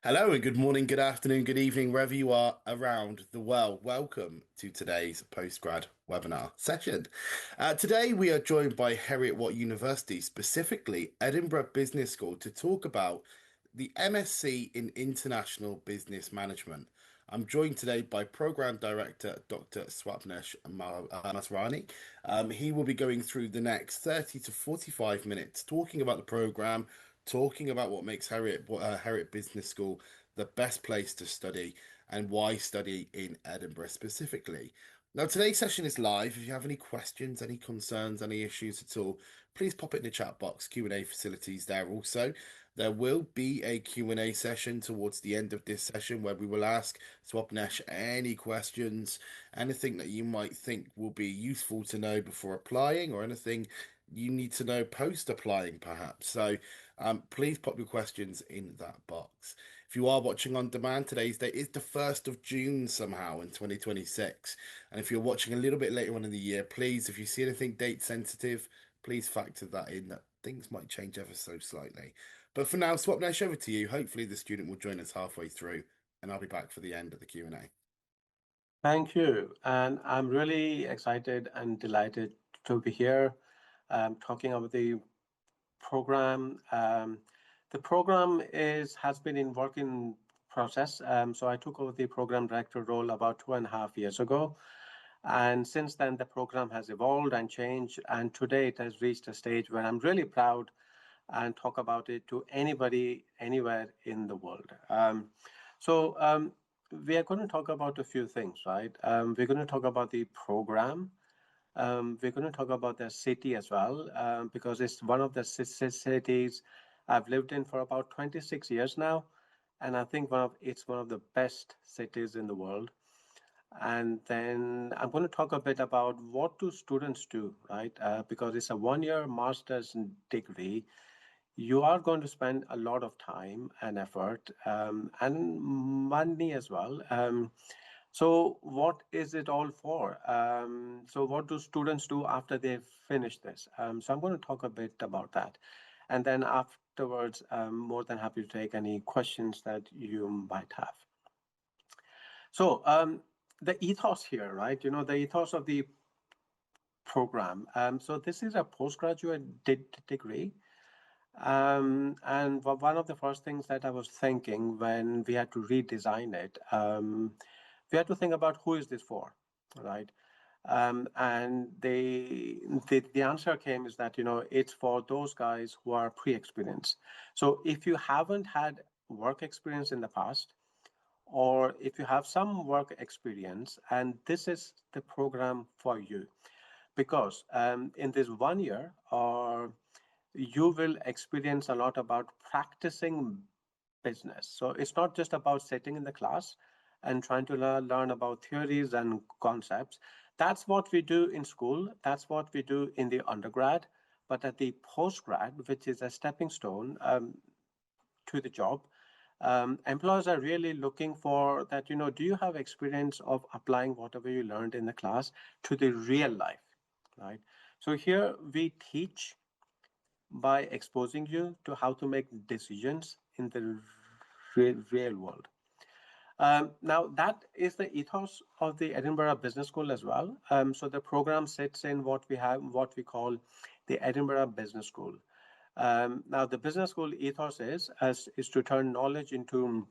Hello and good morning, good afternoon, good evening, wherever you are around the world. Welcome to today's Postgrad webinar session. Today we are joined by Heriot-Watt University, specifically Edinburgh Business School, to talk about the MSc in International Business Management. I'm joined today by Program Director Dr. Swapnesh Masrani. He will be going through the next 30 to 45 minutes talking about the program, talking about what makes Heriot Business School the best place to study and why study in Edinburgh specifically. Now, today's session is live. If you have any questions, any concerns, any issues at all, please pop it in the chat box. Q&A facilities there also. There will be a Q&A session towards the end of this session where we will ask Swapnesh any questions, anything that you might think will be useful to know before applying or anything you need to know post applying perhaps. So please pop your questions in that box. If you are watching on demand, today's date is the 1st of June somehow in 2026. And if you're watching a little bit later on in the year, please, if you see anything date sensitive, please factor that in, that things might change ever so slightly. But for now, Swapnesh, over to you. Hopefully the student will join us halfway through and I'll be back for the end of the Q&A. Thank you. And I'm really excited and delighted to be here talking about the program. The program has been in work in process. So I took over the program director role about 2.5 years ago. And since then, the program has evolved and changed. And today it has reached a stage where I'm really proud and talk about it to anybody, anywhere in the world. We are going to talk about a few things, right? We're going to talk about the program. We're going to talk about the city as well, because it's one of the cities I've lived in for about 26 years now. And I think it's one of the best cities in the world. And then I'm going to talk a bit about what do students do, right? Because it's a one-year master's degree. You are going to spend a lot of time and effort and money as well. So what is it all for? So what do students do after they finish this? So I'm going to talk a bit about that. And then afterwards, I'm more than happy to take any questions that you might have. So the ethos here, right? You know, the ethos of the program. So this is a postgraduate degree. And one of the first things that I was thinking when we had to redesign it, we had to think about who is this for, right? And the answer came is that, you know, it's for those guys who are pre-experienced. So if you haven't had work experience in the past, or if you have some work experience, and this is the program for you, because in this 1 year, or you will experience a lot about practicing business. So it's not just about sitting in the class and trying to learn about theories and concepts. That's what we do in school. That's what we do in the undergrad. But at the postgrad, which is a stepping stone to the job, employers are really looking for that, you know, do you have experience of applying whatever you learned in the class to the real life, right? So here we teach by exposing you to how to make decisions in the real world. Now, that is the ethos of the Edinburgh Business School as well. So the program sits in what we call the Edinburgh Business School. Now, the business school ethos is to turn knowledge into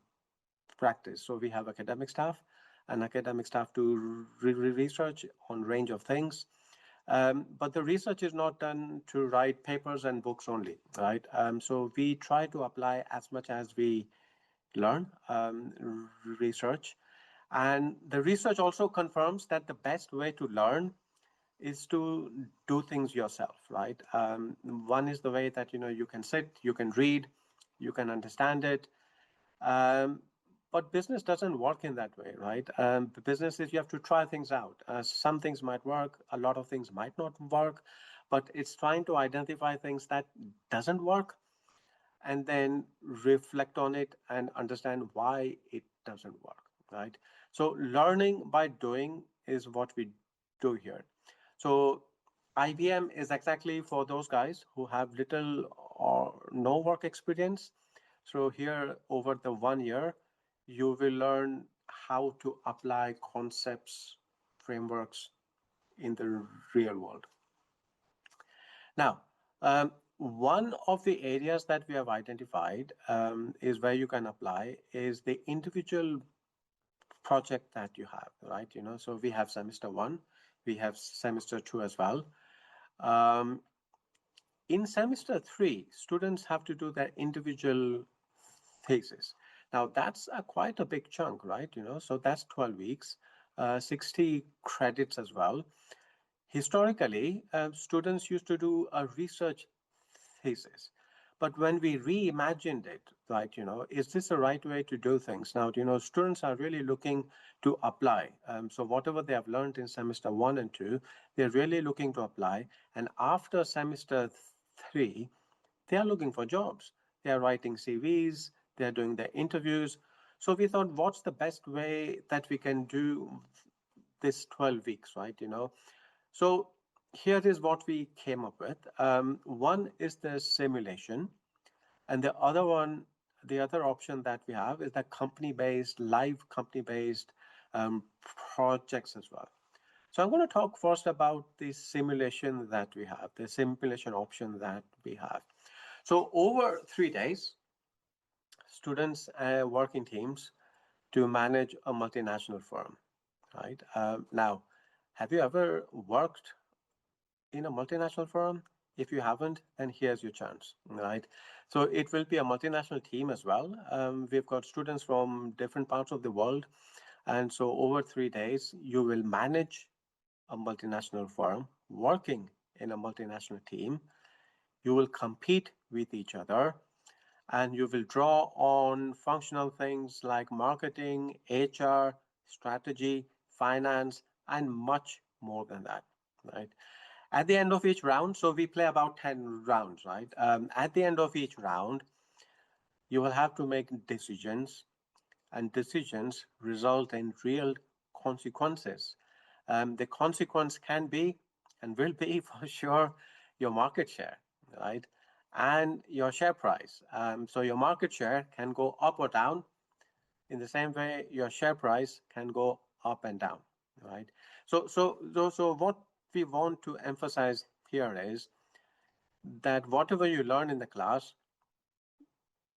practice. So we have academic staff to research on a range of things. But the research is not done to write papers and books only, right? So we try to apply as much as we learn, research. And the research also confirms that the best way to learn is to do things yourself, right? One is the way that, you know, you can sit, you can read, you can understand it. But business doesn't work in that way, right? The business is you have to try things out. Some things might work, a lot of things might not work, but it's trying to identify things that doesn't work and then reflect on it and understand why it doesn't work, right? So learning by doing is what we do here. So IBM is exactly for those guys who have little or no work experience. So here, over the 1 year, you will learn how to apply concepts, frameworks in the real world. Now, one of the areas that we have identified is where you can apply is the individual project that you have, right? So we have semester one, we have semester two as well. Um, in semester three, students have to do their individual thesis. Now that's quite a big chunk, right? So that's 12 weeks, 60 credits as well. Historically, students used to do a research thesis. But when we reimagined it, right, is this the right way to do things? Now, students are really looking to apply. So whatever they have learned in semester one and two, they're really looking to apply. And after semester three, they are looking for jobs. They are writing CVs, they're doing their interviews. So we thought, what's the best way that we can do this 12 weeks, right? So here is what we came up with. One is the simulation, and the other option that we have is the company-based, live company-based projects as well. So I'm going to talk first about the simulation that we have, the simulation option that we have. So over 3 days, students work in teams to manage a multinational firm, right? Now, have you ever worked in a multinational firm? If you haven't, then here's your chance, right? So it will be a multinational team as well. We've got students from different parts of the world. And so over 3 days, you will manage a multinational firm working in a multinational team. You will compete with each other and you will draw on functional things like marketing, HR, strategy, finance, and much more than that, right? At the end of each round, so we play about 10 rounds, right? At the end of each round, you will have to make decisions, and decisions result in real consequences. The consequence can be and will be for sure your market share, right? And your share price. So your market share can go up or down. In the same way, your share price can go up and down, right? So what we want to emphasize here is that whatever you learn in the class,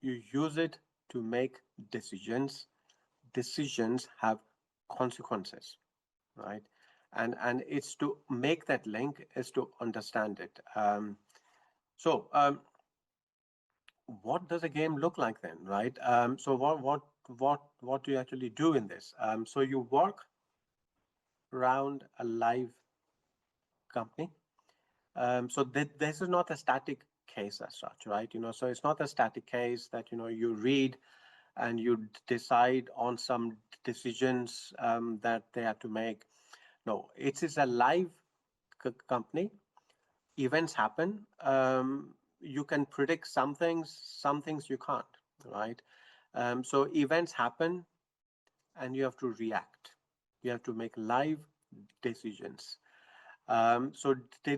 you use it to make decisions. Decisions have consequences, right? And it's to make that link is to understand it. So what does a game look like then, right? So what do you actually do in this? So you work around a live company. So this is not a static case as such, right? So it's not a static case that you read and you decide on some decisions that they have to make. No, it is a live company. Events happen. You can predict some things you can't, right? So events happen and you have to react. You have to make live decisions. So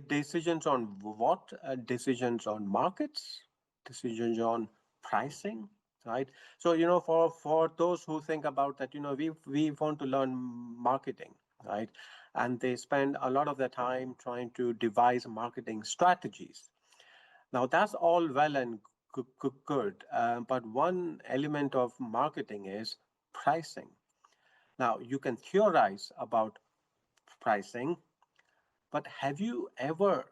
decisions on what? Decisions on markets, decisions on pricing, right? So for those who think about that, we want to learn marketing, right? And they spend a lot of their time trying to devise marketing strategies. Now that's all well and good, but one element of marketing is pricing. Now you can theorize about pricing, but have you ever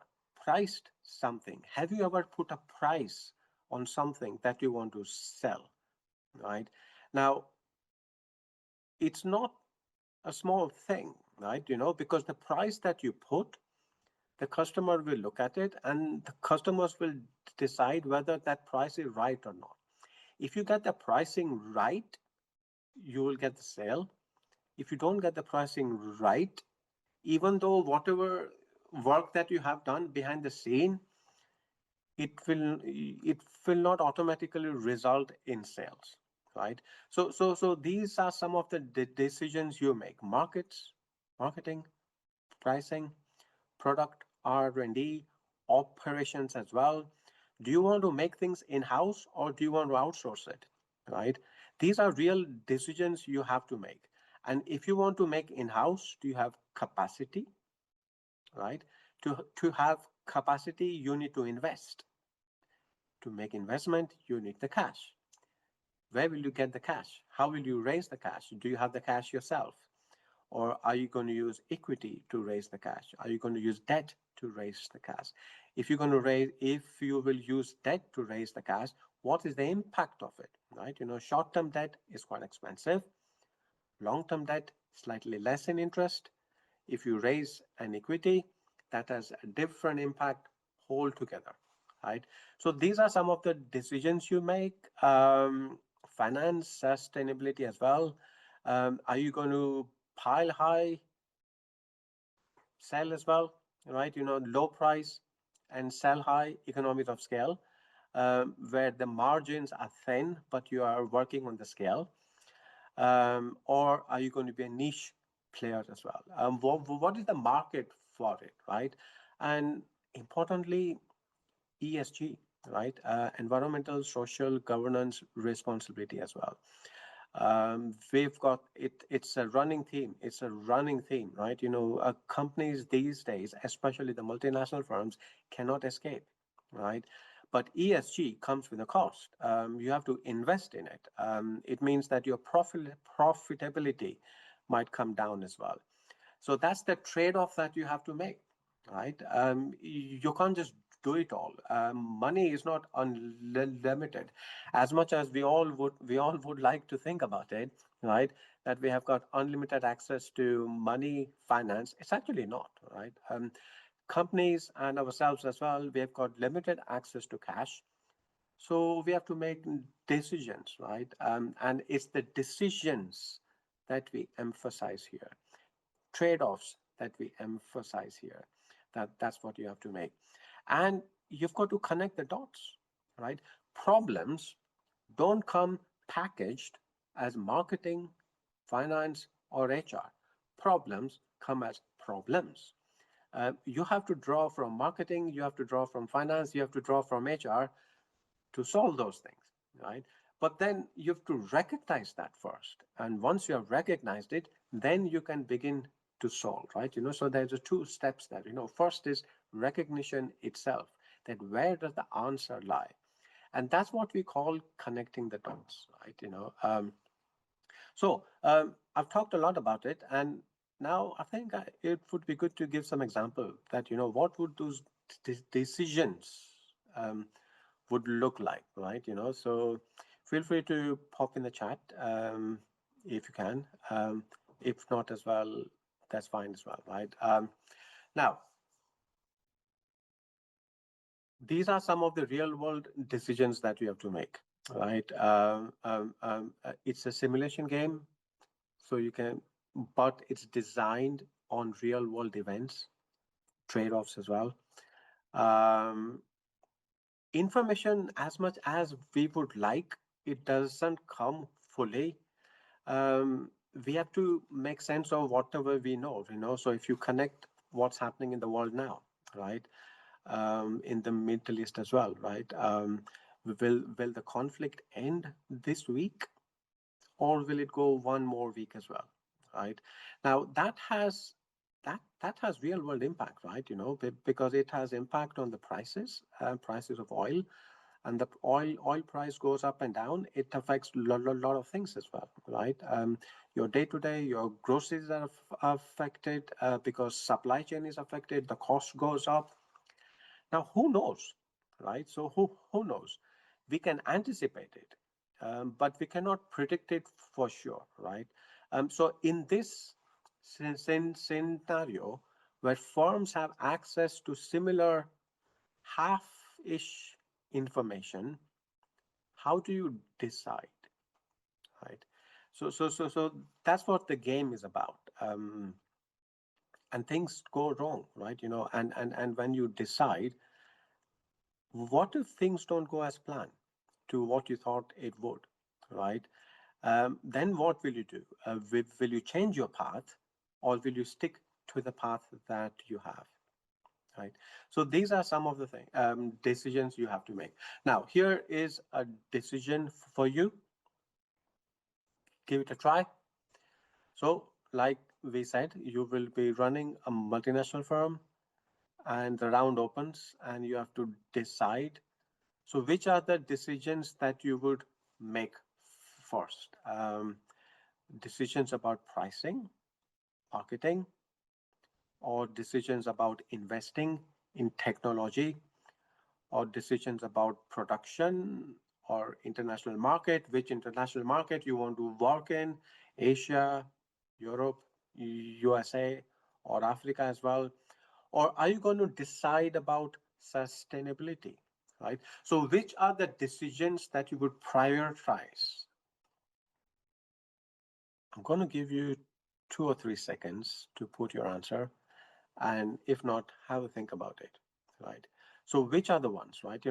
priced something? Have you ever put a price on something that you want to sell, right? Now, it's not a small thing, right? Because the price that you put, the customer will look at it and the customers will decide whether that price is right or not. If you get the pricing right, you will get the sale. If you don't get the pricing right, even though whatever work that you have done behind the scene, it will not automatically result in sales, right? So these are some of the decisions you make: marketing, pricing, product R&D, operations as well. Do you want to make things in-house or do you want to outsource it, right? These are real decisions you have to make. And if you want to make in-house, do you have capacity, right? To have capacity, you need to invest. To make investment, you need the cash. Where will you get the cash? How will you raise the cash? Do you have the cash yourself? Or are you going to use equity to raise the cash? Are you going to use debt to raise the cash? If you will use debt to raise the cash, what is the impact of it, right? Short-term debt is quite expensive. Long-term debt, slightly less in interest. If you raise an equity, that has a different impact altogether, right? So these are some of the decisions you make. Finance, sustainability as well. Are you going to pile high, sell as well, right? Low price and sell high, economies of scale, where the margins are thin, but you are working on the scale. Or are you going to be a niche player as well? What is the market for it, right? And importantly, ESG, right? Environmental, social, governance, responsibility as well. We've got it. It's a running theme. It's a running theme, right? Companies these days, especially the multinational firms, cannot escape, right? But ESG comes with a cost. You have to invest in it. It means that your profitability might come down as well. So that's the trade-off that you have to make, right? You can't just do it all. Money is not unlimited, as much as we all would like to think about it, right? That we have got unlimited access to money, finance. It's actually not, right? Companies and ourselves as well, we have got limited access to cash. So we have to make decisions, right? And it's the decisions that we emphasize here, trade-offs that we emphasize here. That's what you have to make. And you've got to connect the dots, right? Problems don't come packaged as marketing, finance, or HR. Problems come as problems. You have to draw from marketing, you have to draw from finance, you have to draw from HR to solve those things, right? But then you have to recognize that first. And once you have recognized it, then you can begin to solve, right? So there's a two steps there. First is recognition itself, that where does the answer lie? And that's what we call connecting the dots, right? I've talked a lot about it, and now I think it would be good to give some example that, what would those decisions would look like, right? So feel free to pop in the chat if you can. If not as well, that's fine as well, right? Now, these are some of the real world decisions that you have to make, right? It's a simulation game, so but it's designed on real world events, trade-offs as well. Information, as much as we would like, it doesn't come fully. We have to make sense of whatever we know, So if you connect what's happening in the world now, right? In the Middle East as well, right? Will the conflict end this week, or will it go one more week as well, right? Now that has real world impact, right? Because it has impact on the prices of oil, and the oil price goes up and down. It affects a lot of things as well, right? Your day to day, your groceries are affected because supply chain is affected. The cost goes up. Now, who knows, right? So who knows? We can anticipate it, but we cannot predict it for sure, right? So in this scenario, where firms have access to similar half-ish information, how do you decide, right? So that's what the game is about. And things go wrong, right? And when you decide, what if things don't go as planned to what you thought it would, right? Then what will you do? Will you change your path, or will you stick to the path that you have, right? So these are some of the decisions you have to make. Now, here is a decision for you. Give it a try. So, like we said, you will be running a multinational firm, and the round opens, and you have to decide. So, which are the decisions that you would make first? Decisions about pricing, marketing, or decisions about investing in technology, or decisions about production or international market, which international market you want to work in, Asia, Europe, USA, or Africa as well? Or are you going to decide about sustainability, right? So which are the decisions that you would prioritize? I'm going to give you 2 or 3 seconds to put your answer. And if not, have a think about it, right? So which are the ones, right?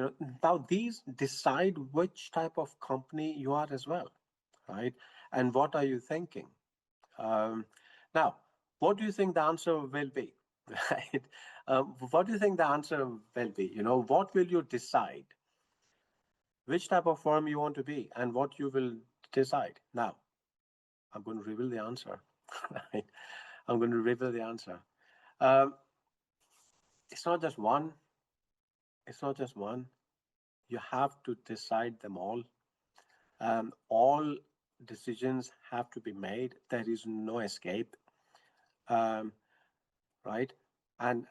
Now these decide which type of company you are as well, right? And what are you thinking? Now, what do you think the answer will be, right? What do you think the answer will be? What will you decide? Which type of firm you want to be and what you will decide. Now, I'm going to reveal the answer, right? I'm going to reveal the answer. Um, it's not just one. It's not just one. You have to decide them all. All decisions have to be made. There is no escape, um, right? And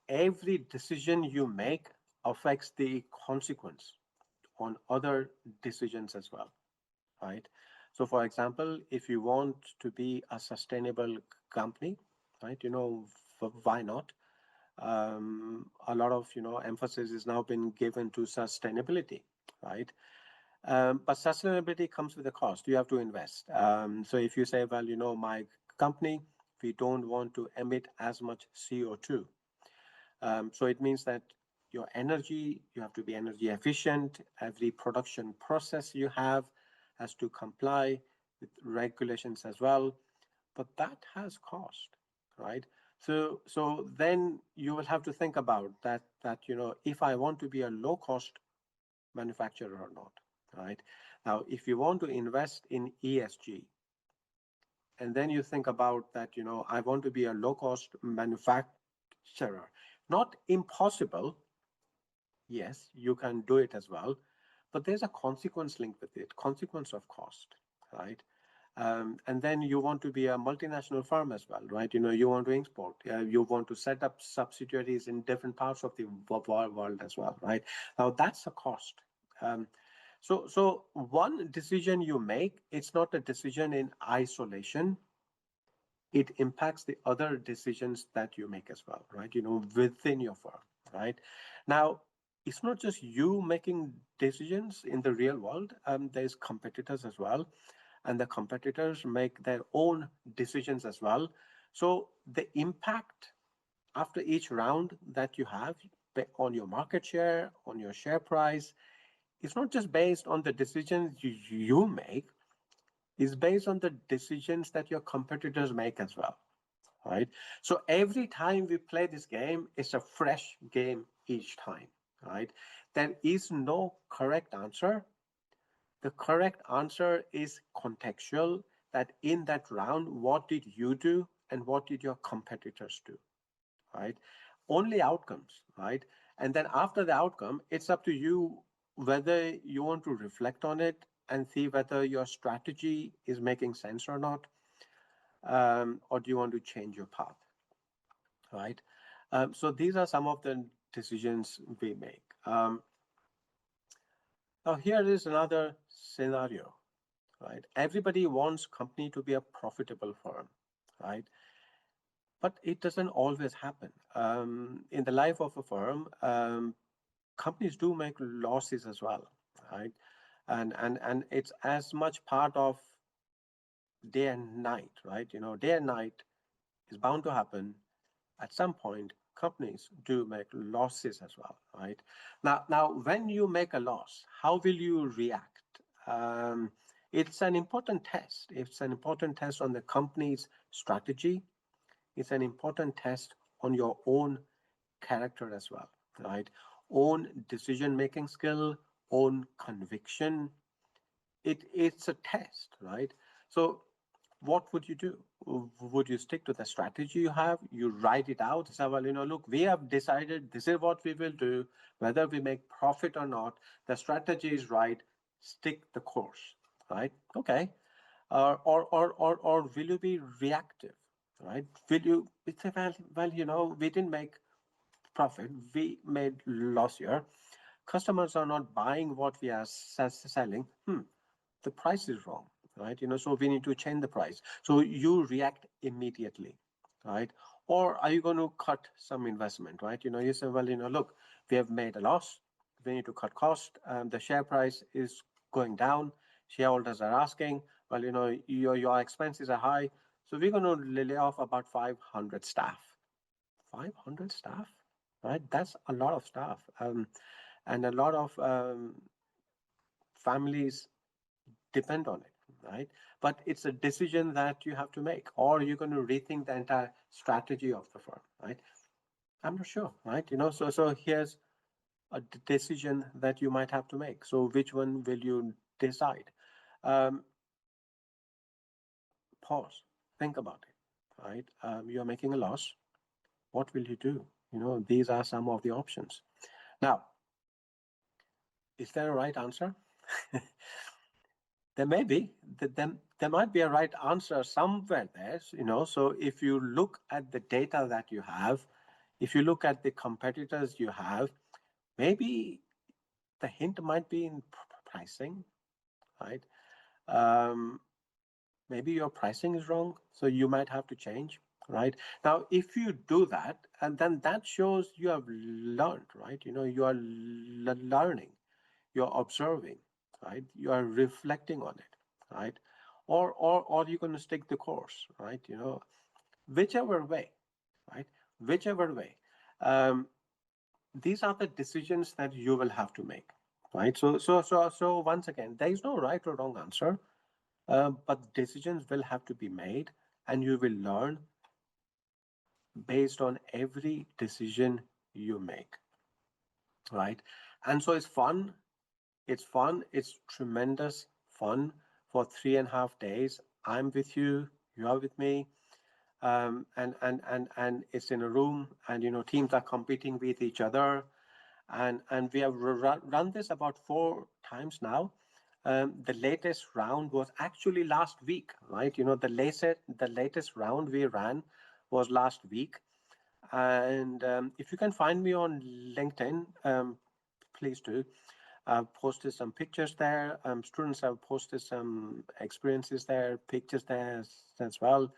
every decision you make affects the consequence on other decisions as well, right? So, for example, if you want to be a sustainable company, right? Why not? A lot of emphasis is now been given to sustainability, right? But sustainability comes with a cost. You have to invest. So if you say, well, my company, we don't want to emit as much CO2. So it means that your energy, you have to be energy efficient. Every production process you have has to comply with regulations as well. But that has cost, right? So then you will have to think about that if I want to be a low cost manufacturer or not, right? Now, if you want to invest in ESG, and then you think about that, I want to be a low cost manufacturer, not impossible. Yes, you can do it as well, but there's a consequence linked with it, consequence of cost, right? And then you want to be a multinational firm as well, right? You want to export, you want to set up subsidiaries in different parts of the world as well, right? Now that's a cost. So one decision you make, it's not a decision in isolation. It impacts the other decisions that you make as well, right? Within your firm, right? Now, it's not just you making decisions in the real world. There's competitors as well, and the competitors make their own decisions as well. So the impact after each round that you have on your market share, on your share price, it's not just based on the decisions you make, it's based on the decisions that your competitors make as well, right? So every time we play this game, it's a fresh game each time, right? There is no correct answer. The correct answer is contextual, that in that round, what did you do and what did your competitors do, right? Only outcomes, right? And then after the outcome, it's up to you whether you want to reflect on it and see whether your strategy is making sense or not, or do you want to change your path, right? So these are some of the decisions we make. Now here is another scenario, right? Everybody wants company to be a profitable firm, right? But it doesn't always happen. In the life of a firm, companies do make losses as well, right? And it's as much part of day and night, right? Day and night is bound to happen. At some point, companies do make losses as well, right? Now, when you make a loss, how will you react? It's an important test. It's an important test on the company's strategy. It's an important test on your own character as well, right? Own decision-making skill, own conviction. It's a test, right? So what would you do? Would you stick to the strategy you have? You write it out. Say, well, look, we have decided this is what we will do, whether we make profit or not. The strategy is right. Stick the course, right? Okay. Or will you be reactive, right? Will you say, well, we didn't make profit. We made loss here. Customers are not buying what we are selling. The price is wrong, right? So we need to change the price. So you react immediately, right? Or are you going to cut some investment, right? You say, well, look, we have made a loss. We need to cut cost. The share price is going down. Shareholders are asking, well, your expenses are high. So we're going to lay off about 500 staff. 500 staff, right? That's a lot of staff. And a lot of families depend on it, right? But it's a decision that you have to make, or you're going to rethink the entire strategy of the firm, right? I'm not sure, right? So here's a decision that you might have to make. So which one will you decide? Um, Pause, think about it, right? You're making a loss. What will you do? These are some of the options. Now, is there a right answer? There may be. There might be a right answer somewhere there. So if you look at the data that you have, if you look at the competitors you have, maybe the hint might be in pricing, right? Um, Maybe your pricing is wrong, so you might have to change, right? Now, if you do that, and then that shows you have learned, right? You are learning, you're observing, right? You are reflecting on it, right? Or you're going to stick the course, right? Whichever way, right? Whichever way. Um, these are the decisions that you will have to make, right? So once again, there is no right or wrong answer, but decisions will have to be made, and you will learn based on every decision you make, right? And so it's fun. It's fun. It's tremendous fun for 3.5 days. I'm with you. You are with me. And it's in a room, and teams are competing with each other, and we have run this about 4 times now. The latest round was actually last week, right? The latest round we ran was last week. And if you can find me on LinkedIn, please do. I've posted some pictures there. Students have posted some experiences there, pictures there as well.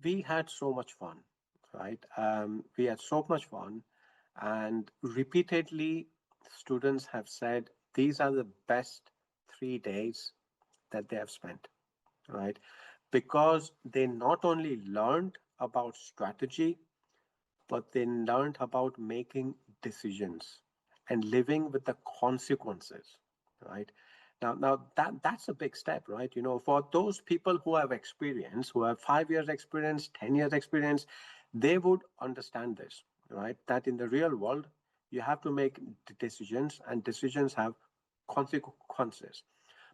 We had so much fun, right? We had so much fun, and repeatedly, students have said these are the best 3 days that they have spent, right? Because they not only learned about strategy, but they learned about making decisions and living with the consequences, right? Now that's a big step, right? For those people who have experience, who have 5 years experience, 10 years experience, they would understand this, right? That in the real world, you have to make decisions, and decisions have consequences.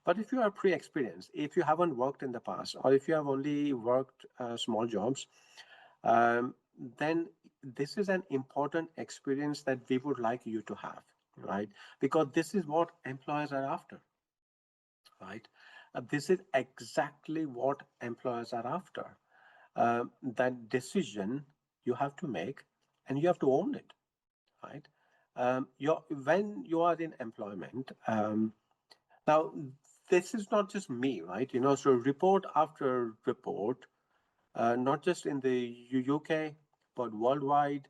But if you are pre-experienced, if you haven't worked in the past, or if you have only worked small jobs, um, then this is an important experience that we would like you to have, right? Because this is what employers are after, right? This is exactly what employers are after. That decision you have to make, and you have to own it, right? When you are in employment, now this is not just me, right? So report after report, not just in the UK, but worldwide,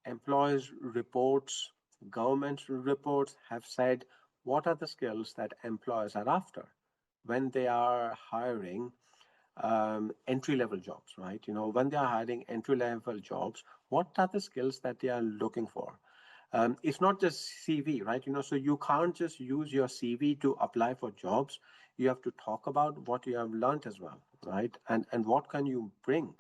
employers' reports, government reports have said what are the skills that employers are after when they are hiring entry-level jobs, right? When they are hiring entry-level jobs, what are the skills that they are looking for? It's not just CV, right? So you can't just use your CV to apply for jobs. You have to talk about what you have learned as well, right? And what can you bring?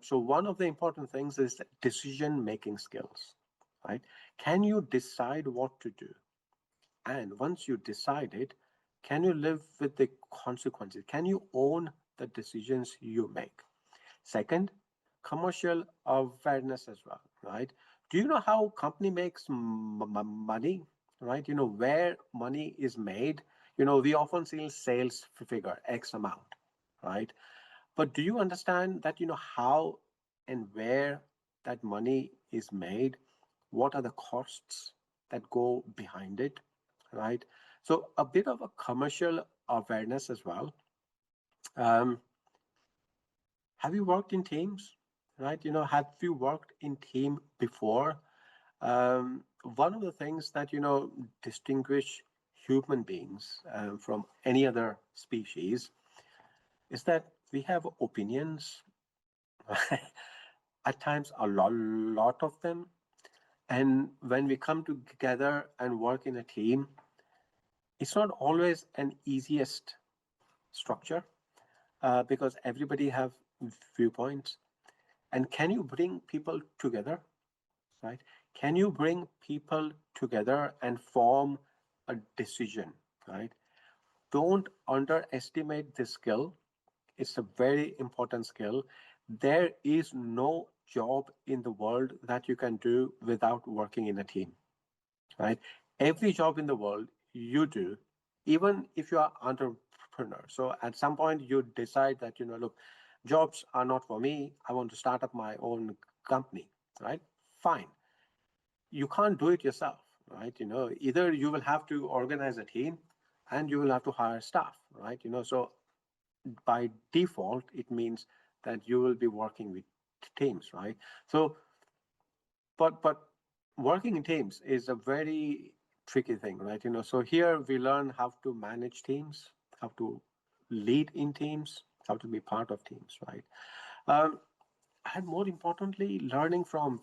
So one of the important things is decision-making skills, right? Can you decide what to do? And once you decide it, can you live with the consequences? Can you own the decisions you make? Second, commercial awareness as well, right? Do you know how company makes money, right? You know where money is made. You know we often see sales figure X amount, right? But do you understand that you know how and where that money is made? What are the costs that go behind it, right? So a bit of a commercial awareness as well. Um, have you worked in teams, right? You know, have you worked in team before? One of the things that you know distinguish human beings from any other species is that we have opinions, at times lot of them, and when we come together and work in a team, it's not always an easiest structure because everybody have viewpoints. And can you bring people together, right? Can you bring people together and form a decision, right? Don't underestimate this skill. It's a very important skill. There is no job in the world that you can do without working in a team, right? Every job in the world you do, even if you are entrepreneur. So at some point you decide that, you know, look, jobs are not for me. I want to start up my own company, right? Fine. You can't do it yourself, right? You know, either you will have to organize a team and you will have to hire staff, right? You know, so by default, it means that you will be working with teams, right? So but working in teams is a very tricky thing, right? You know, so here we learn how to manage teams, how to lead in teams, how to be part of teams, right? um, and more importantly, learning from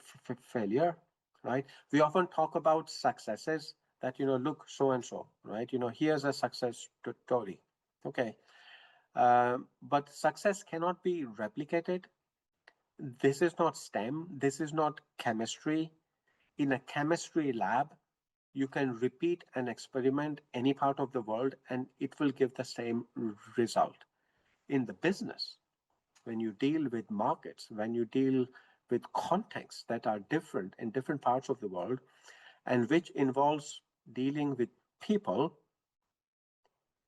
failure, right? We often talk about successes, that you know, look, so and so, right? You know, here's a success story. Okay. But success cannot be replicated. This is not STEM, this is not chemistry. In a chemistry lab, you can repeat an experiment any part of the world and it will give the same result. In the business, when you deal with markets, when you deal with contexts that are different in different parts of the world, and which involves dealing with people,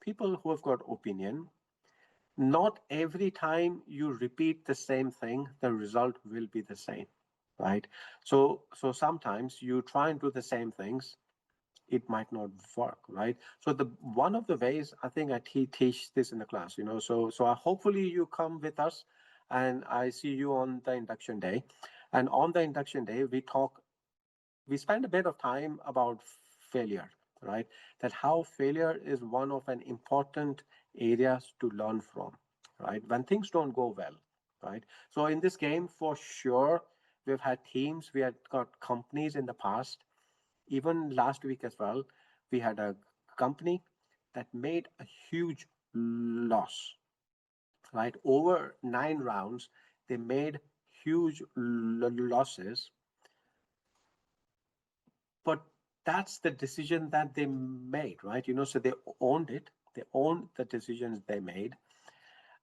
people who have got opinion, not every time you repeat the same thing, the result will be the same, right? So sometimes you try and do the same things, it might not work, right? So the one of the ways I think I teach this in the class, you know, so hopefully you come with us, and I see you on the induction day, and on the induction day we spend a bit of time about failure, right? That how failure is one of an important areas to learn from, right? When things don't go well, right? So in this game, for sure, we've had teams, we had got companies in the past. Even last week as well, we had a company that made a huge loss, right? Over 9 rounds, they made huge losses, but that's the decision that they made, right? You know, so they owned it. They owned the decisions they made,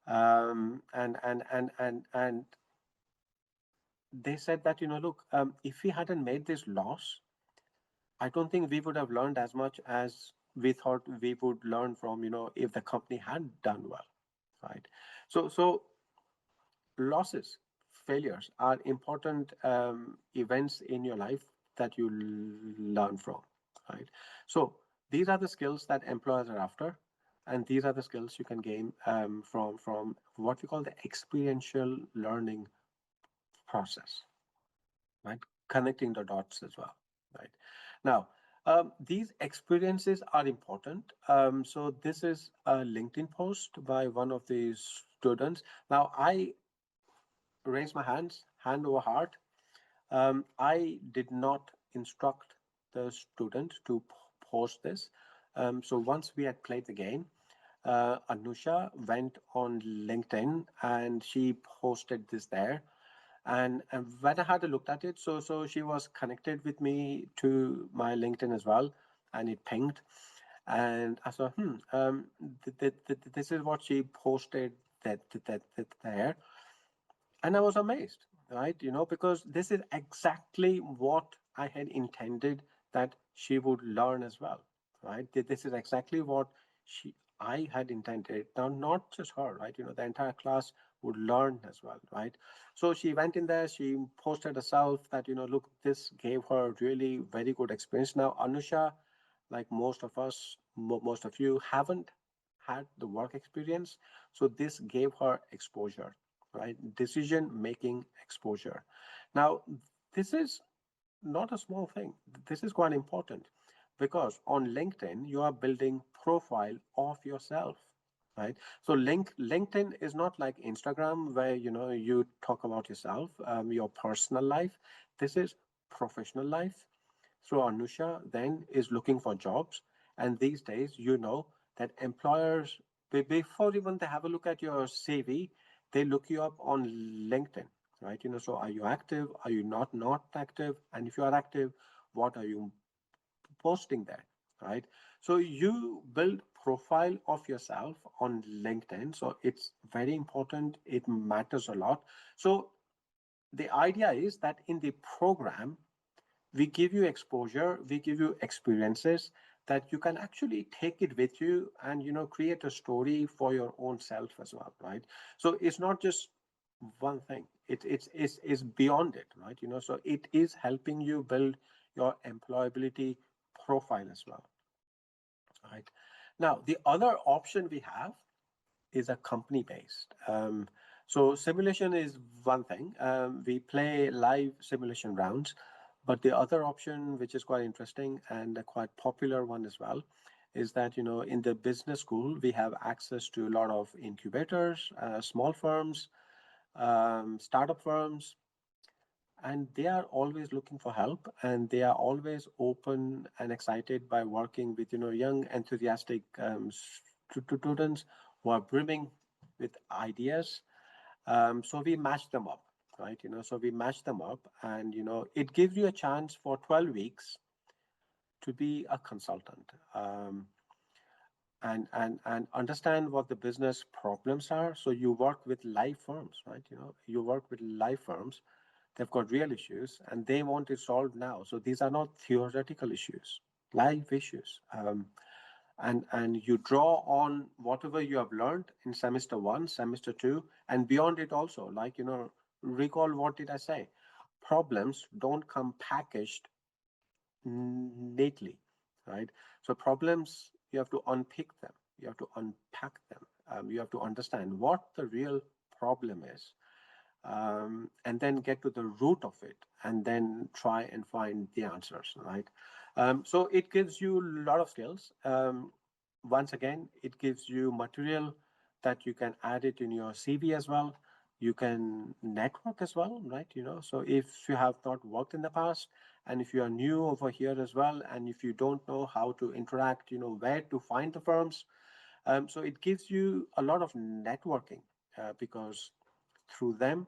and they said that, you know, look, if we hadn't made this loss, I don't think we would have learned as much as we thought we would learn from, you know, if the company had done well, right? So losses, failures are important events in your life that you learn from, right? So these are the skills that employers are after, and these are the skills you can gain from what we call the experiential learning process, right? Connecting the dots as well, right? Now, these experiences are important. So this is a LinkedIn post by one of the students. Now, I raise my hands, hand over heart. I did not instruct the student to post this. So once we had played the game, Anusha went on LinkedIn and she posted this there. And when I had a look at it, so she was connected with me to my LinkedIn as well, and it pinged, and I saw, this is what she posted that there, and I was amazed, right? Because this is exactly what I had intended that she would learn as well, right? This is exactly what she I had intended. Now, not just her, right? The entire class would learn as well, right? So she went in there, she posted herself that, look, this gave her really very good experience. Now, Anusha, like most of us, most of you haven't had the work experience. So this gave her exposure, right? Decision making exposure. Now, this is not a small thing. This is quite important because on LinkedIn, you are building profile of yourself, right? So LinkedIn is not like Instagram where, you talk about yourself, your personal life. This is professional life. So Anusha then is looking for jobs. And these days, that employers, before even they have a look at your CV, they look you up on LinkedIn, right? So are you active? Are you not active? And if you are active, what are you posting there, right? So you build profile of yourself on LinkedIn. So it's very important. It matters a lot. So the idea is that in the program, we give you exposure, we give you experiences that you can actually take it with you and create a story for your own self as well, right? So it's not just one thing, it's beyond it, right? So it is helping you build your employability profile as well, right? Now the other option we have is a company based. So simulation is one thing. We play live simulation rounds, but the other option, which is quite interesting and a quite popular one as well, is that in the business school we have access to a lot of incubators, small firms, startup firms, and they are always looking for help, and they are always open and excited by working with young enthusiastic students who are brimming with ideas. So we match them up, right? So we match them up, and it gives you a chance for 12 weeks to be a consultant, and understand what the business problems are. So you work with live firms, right? You work with live firms. They've got real issues and they want it solved now. So these are not theoretical issues, live issues. And you draw on whatever you have learned in semester one, semester two, and beyond it also. Like, recall, what did I say? Problems don't come packaged neatly, right? So problems, you have to unpick them, you have to unpack them, you have to understand what the real problem is, and then get to the root of it, and then try and find the answers, right? So it gives you a lot of skills. Once again, it gives you material that you can add it in your CV as well. You can network as well, right? So if you have not worked in the past, and if you are new over here as well, and if you don't know how to interact, where to find the firms, so it gives you a lot of networking, because through them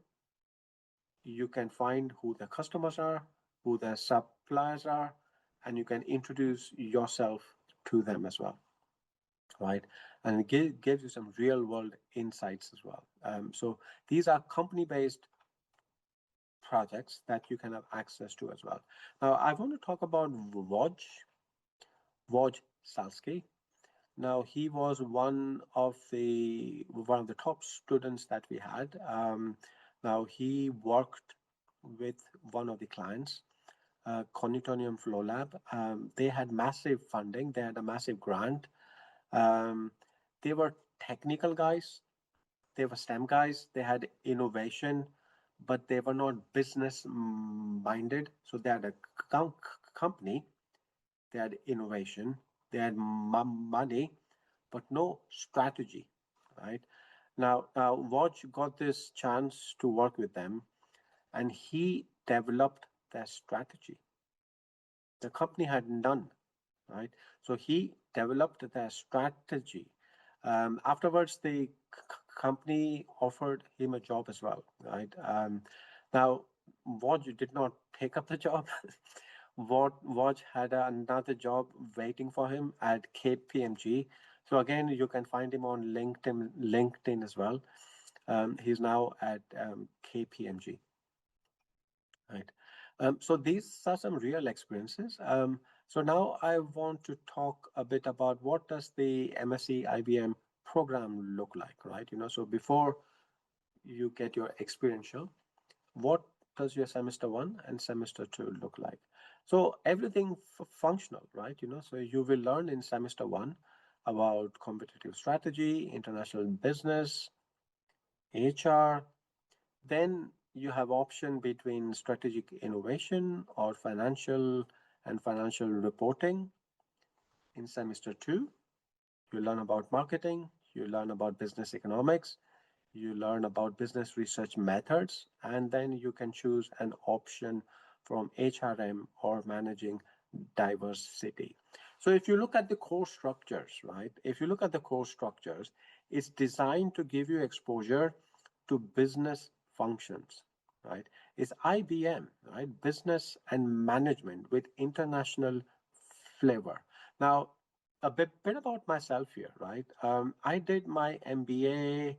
you can find who the customers are, who the suppliers are, and you can introduce yourself to them as well, right? And it gives you some real world insights as well. So these are company based projects that you can have access to as well. Now, I want to talk about Woj Salsky. Now, he was one of the top students that we had. Now, he worked with one of the clients, Cognitonium Flow Lab. They had massive funding. They had a massive grant. Um, they were technical guys. They were STEM guys. They had innovation, but they were not business minded. So they had a company. They had innovation. They had money, but no strategy, right? Now, Woj got this chance to work with them, and he developed their strategy. The company had none, right? So he developed their strategy. Afterwards, the company offered him a job as well, right? Now, Woj did not take up the job. Woj had another job waiting for him at KPMG. So again, you can find him on LinkedIn as well. He's now at KPMG, right? So these are some real experiences. So now I want to talk a bit about what does the MSc IBM program look like, right? So before you get your experiential, what does your semester one and semester two look like? So everything functional, right? So you will learn in semester one about competitive strategy, international business, HR. Then you have option between strategic innovation or financial reporting. In semester two, you learn about marketing, you learn about business economics, you learn about business research methods, and then you can choose an option from HRM or managing diversity. So if you look at the core structures, right? If you look at the core structures, it's designed to give you exposure to business functions, right? It's IBM, right? Business and management with international flavor. Now, a bit about myself here, right? I did my MBA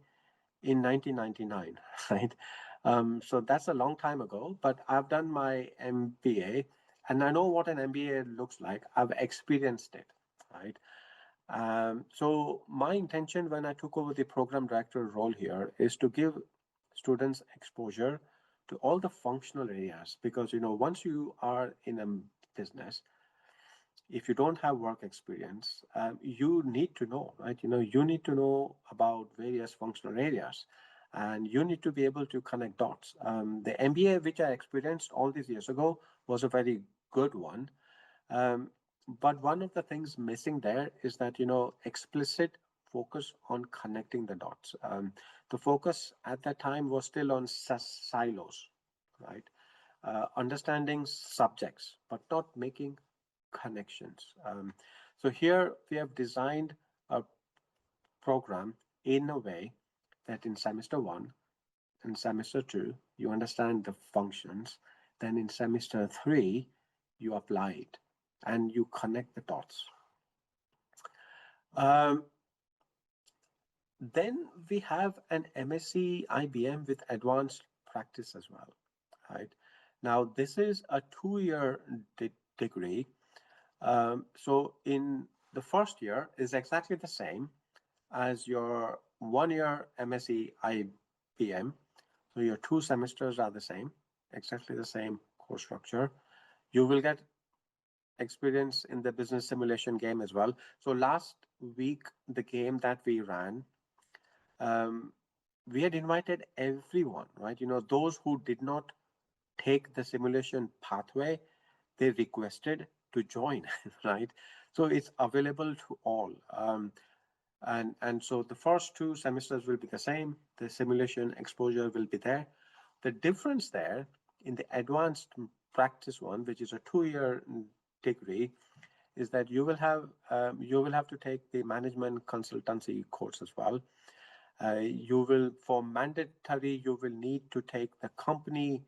in 1999, right? So that's a long time ago, but I've done my MBA and I know what an MBA looks like. I've experienced it, right? So my intention when I took over the program director role here is to give students exposure to all the functional areas because once you are in a business, if you don't have work experience, you need to know, right? You need to know about various functional areas and you need to be able to connect dots. The MBA, which I experienced all these years ago, was a very good one. Um, but one of the things missing there is that, explicit focus on connecting the dots. The focus at that time was still on silos, right? Understanding subjects, but not making connections. So here we have designed a program in a way that in semester one and semester two, you understand the functions. Then in semester three, you apply it and you connect the dots. Um, then we have an MSc IBM with advanced practice as well, right? Now, this is a 2-year degree. So in the first year is exactly the same as your 1-year MSc IBM. So your 2 semesters are the same, exactly the same course structure. You will get experience in the business simulation game as well. So last week, the game that we ran, we had invited everyone, right? Those who did not take the simulation pathway, they requested to join, right? So it's available to all. And so the first 2 semesters will be the same. The simulation exposure will be there. The difference there in the advanced practice one, which is a 2-year degree, is that you will have to take the management consultancy course as well. For mandatory, you will need to take the company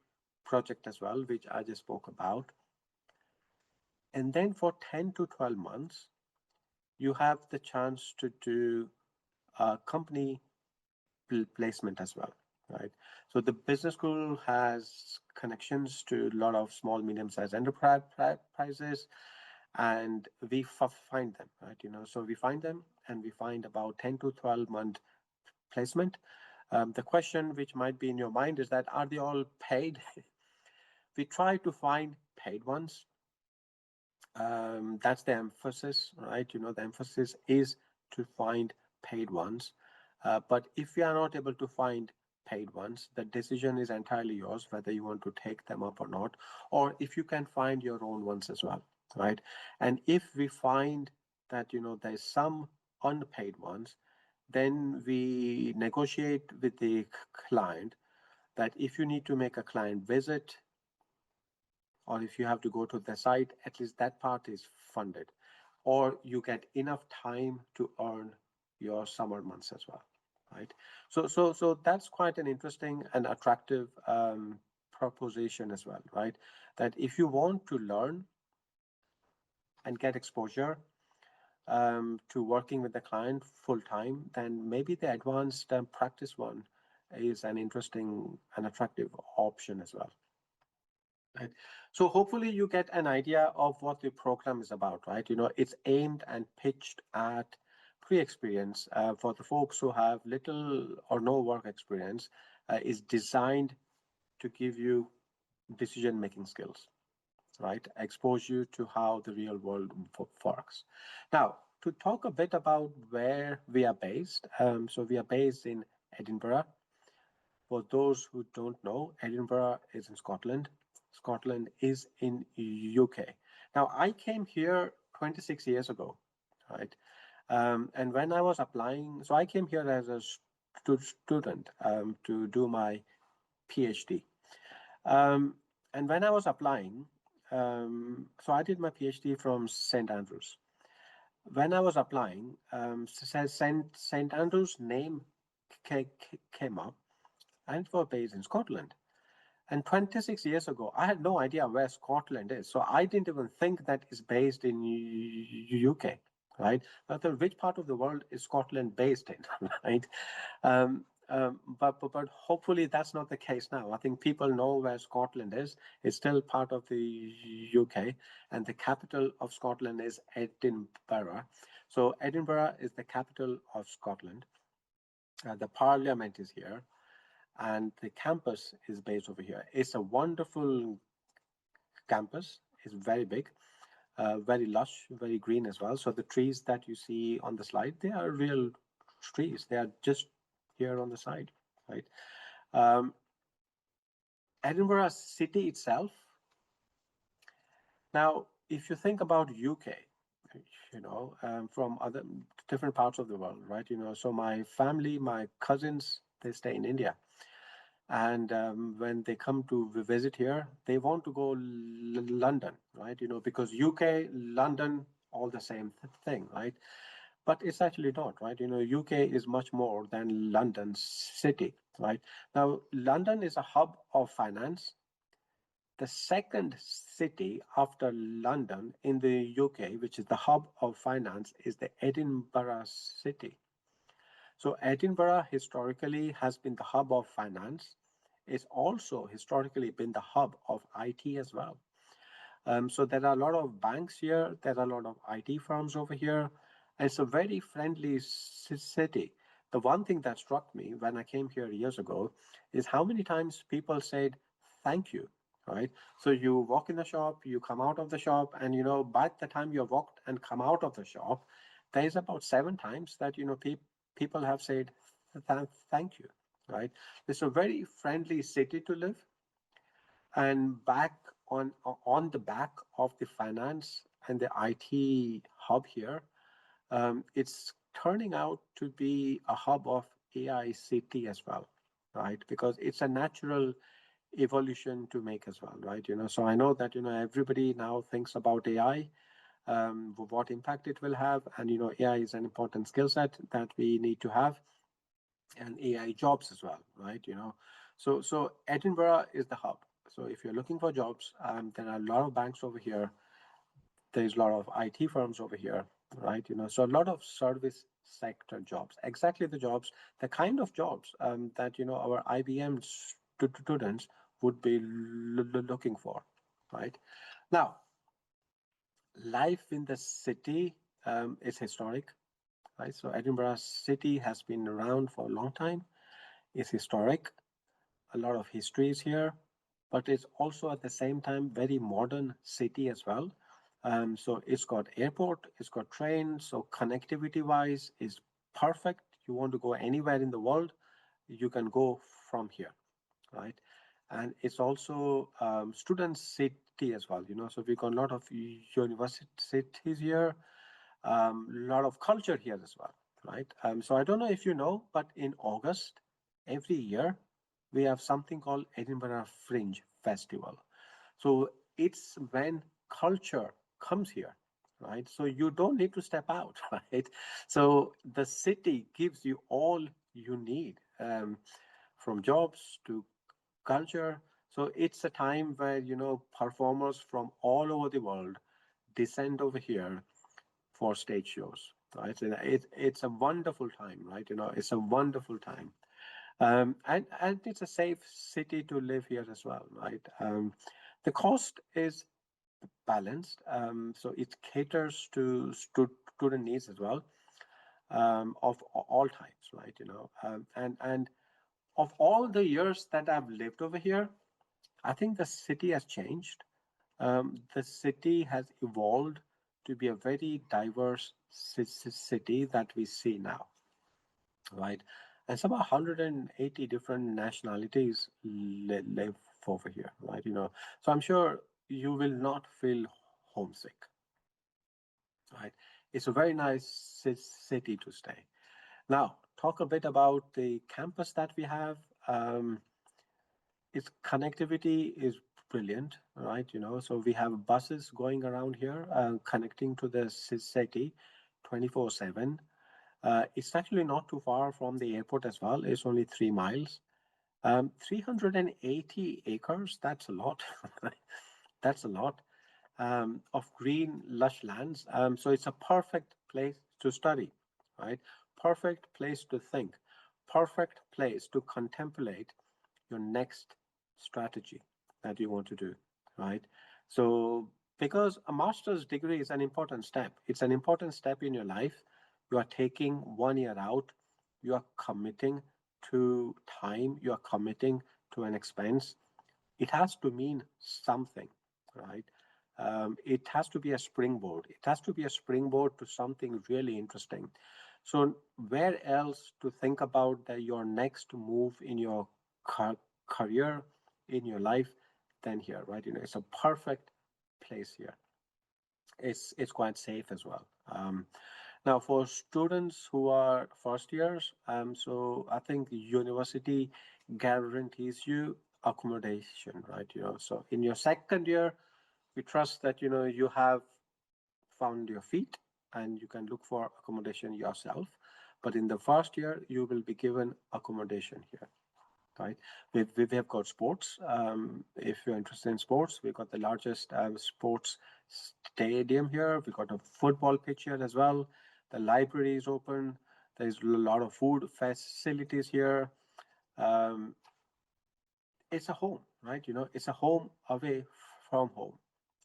project as well, which I just spoke about. And then for 10 to 12 months, you have the chance to do a company placement as well, right? So the business school has connections to a lot of small, medium-sized enterprises, and we find them, right? So we find them, and we find about 10 to 12 month placement. The question which might be in your mind is that are they all paid? We try to find paid ones. That's the emphasis, right? The emphasis is to find paid ones. But if you are not able to find paid ones, the decision is entirely yours whether you want to take them up or not, or if you can find your own ones as well, right? And if we find that there's some unpaid ones, then we negotiate with the client that if you need to make a client visit or if you have to go to the site, at least that part is funded, or you get enough time to earn your summer months as well, right? So that's quite an interesting and attractive proposition as well, right? That if you want to learn and get exposure to working with the client full time, then maybe the advanced practice one is an interesting and attractive option as well. Right. So hopefully you get an idea of what the program is about, right? It's aimed and pitched at pre-experience for the folks who have little or no work experience, is designed to give you decision-making skills, right? Expose you to how the real world works. Now, to talk a bit about where we are based, so we are based in Edinburgh. For those who don't know, Edinburgh is in Scotland. Scotland is in UK. Now, I came here 26 years ago, right? And when I was applying, so I came here as a student to do my PhD. And when I was applying, so I did my PhD from St. Andrews. When I was applying, St. Andrews' name came up, and it was based in Scotland. And 26 years ago, I had no idea where Scotland is. So I didn't even think that it's based in UK, right? But which part of the world is Scotland based in, right? But hopefully that's not the case now. I think people know where Scotland is. It's still part of the UK, and the capital of Scotland is Edinburgh. So Edinburgh is the capital of Scotland. The Parliament is here, and the campus is based over here. It's a wonderful campus. It's very big, very lush, very green as well. So the trees that you see on the slide, they are real trees. They are just here on the side, right? Um, Edinburgh city itself. Now, if you think about UK, from other different parts of the world, right? So my family, my cousins, they stay in India. And when they come to visit here, they want to go London, right? Because UK, London, all the same thing, right? But it's actually not, right? UK is much more than London city, right? Now, London is a hub of finance. The second city after London in the UK, which is the hub of finance, is the Edinburgh city. So Edinburgh historically has been the hub of finance. It's also historically been the hub of IT as well. So there are a lot of banks here. There are a lot of IT firms over here. It's a very friendly city. The one thing that struck me when I came here years ago is how many times people said, thank you, right? So you walk in the shop, you come out of the shop, and, by the time you walked and come out of the shop, there is about 7 times that, people have said, thank you, right? It's a very friendly city to live. And back on the back of the finance and the IT hub here, it's turning out to be a hub of AI city as well, right? Because it's a natural evolution to make as well, right? So I know that everybody now thinks about AI, what impact it will have, and AI is an important skill set that we need to have, and AI jobs as well, right? So Edinburgh is the hub. So if you're looking for jobs, there are a lot of banks over here. There's a lot of IT firms over here, right? So a lot of service sector jobs, exactly the jobs, the kind of jobs that our IBM students would be looking for, right? Now, life in the city is historic, right? So Edinburgh city has been around for a long time. It's historic. A lot of history is here, but it's also at the same time very modern city as well. So it's got airport, it's got train, so connectivity wise is perfect. You want to go anywhere in the world, you can go from here, right? And it's also student city as well. So we've got a lot of universities here, a lot of culture here as well, right? So I don't know if you know, but in August every year we have something called Edinburgh Fringe Festival. So it's when culture comes here, right? So you don't need to step out, right? So the city gives you all you need, from jobs to culture. So it's a time where, performers from all over the world descend over here for stage shows, right? So it's a wonderful time, right? It's a wonderful time. And it's a safe city to live here as well, right? The cost is balanced, so it caters to student needs as well, of all types, right? And of all the years that I've lived over here, I think the city has changed. The city has evolved to be a very diverse city that we see now, right? And it's about 180 different nationalities live over here, right? So I'm sure you will not feel homesick, right? It's a very nice city to stay. Now, talk a bit about the campus that we have. Its connectivity is brilliant, right? So we have buses going around here, connecting to the city 24/7. It's actually not too far from the airport as well. It's only 3 miles. 380 acres, that's a lot. That's a lot, of green, lush lands. So it's a perfect place to study, right? Perfect place to think, perfect place to contemplate your next strategy that you want to do, right? So, because a master's degree is an important step, it's an important step in your life. You are taking 1 year out, you are committing to time, you are committing to an expense. It has to mean something, right? It has to be a springboard. It has to be a springboard to something really interesting. So, where else to think about that your next move in your career, in your life, than here, right? It's a perfect place here. It's quite safe as well. Now, for students who are first years, so I think university guarantees you accommodation, right? So in your second year, we trust that you have found your feet and you can look for accommodation yourself. But in the first year, you will be given accommodation here, right? We have got sports. If you're interested in sports, we've got the largest sports stadium here. We've got a football pitch here as well. The library is open. There's a lot of food facilities here. Um, it's a home, right? It's a home away from home,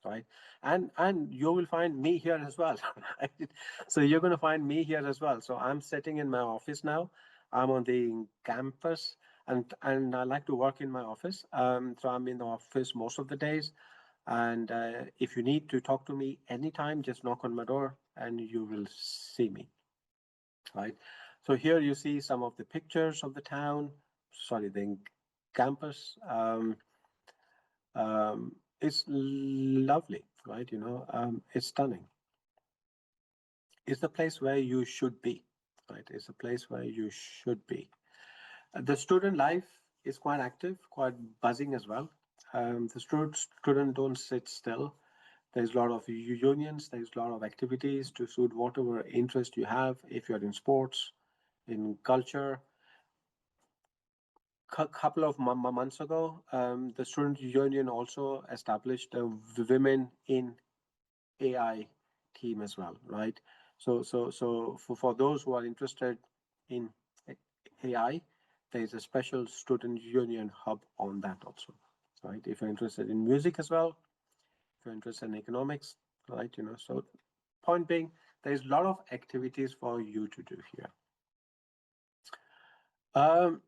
right? And you will find me here as well, right? So you're going to find me here as well. So I'm sitting in my office now. I'm on the campus, and I like to work in my office. So I'm in the office most of the days. And if you need to talk to me anytime, just knock on my door and you will see me, right? So here you see some of the pictures of the town, sorry, the campus. It's lovely, right? It's stunning. It's the place where you should be, right? It's a place where you should be. The student life is quite active, quite buzzing as well. The student don't sit still. There's a lot of unions, there's a lot of activities to suit whatever interest you have. If you're in sports, in culture, couple of months ago, the student union also established a women in AI team as well, right? So for those who are interested in AI, there's a special student union hub on that also, right? If you're interested in music as well, if you're interested in economics, right? So point being, there's a lot of activities for you to do here. Um,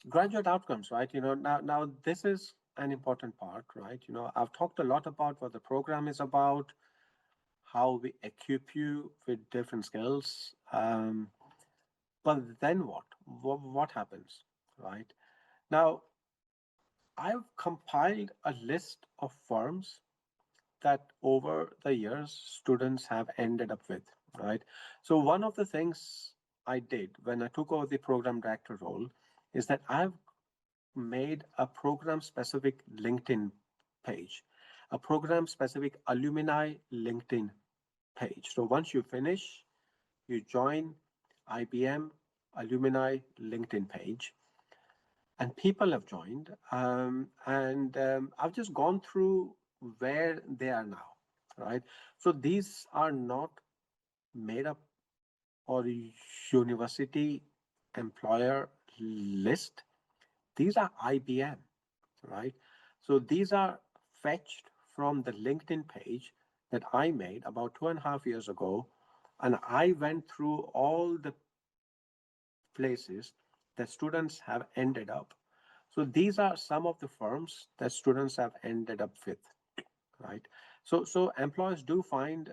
Graduate outcomes, right? Now this is an important part, right? I've talked a lot about what the program is about, how we equip you with different skills. But then what? What happens, right? Now, I've compiled a list of firms that over the years students have ended up with, right? So one of the things I did when I took over the program director role is that I've made a program specific LinkedIn page, a program specific alumni LinkedIn page. So once you finish, you join IBM alumni LinkedIn page, and people have joined. And I've just gone through where they are now, right? So these are not made up or university employer list. These are IBM, right? So these are fetched from the LinkedIn page that I made about 2.5 years ago. And I went through all the places that students have ended up. So these are some of the firms that students have ended up with, right? So employers do find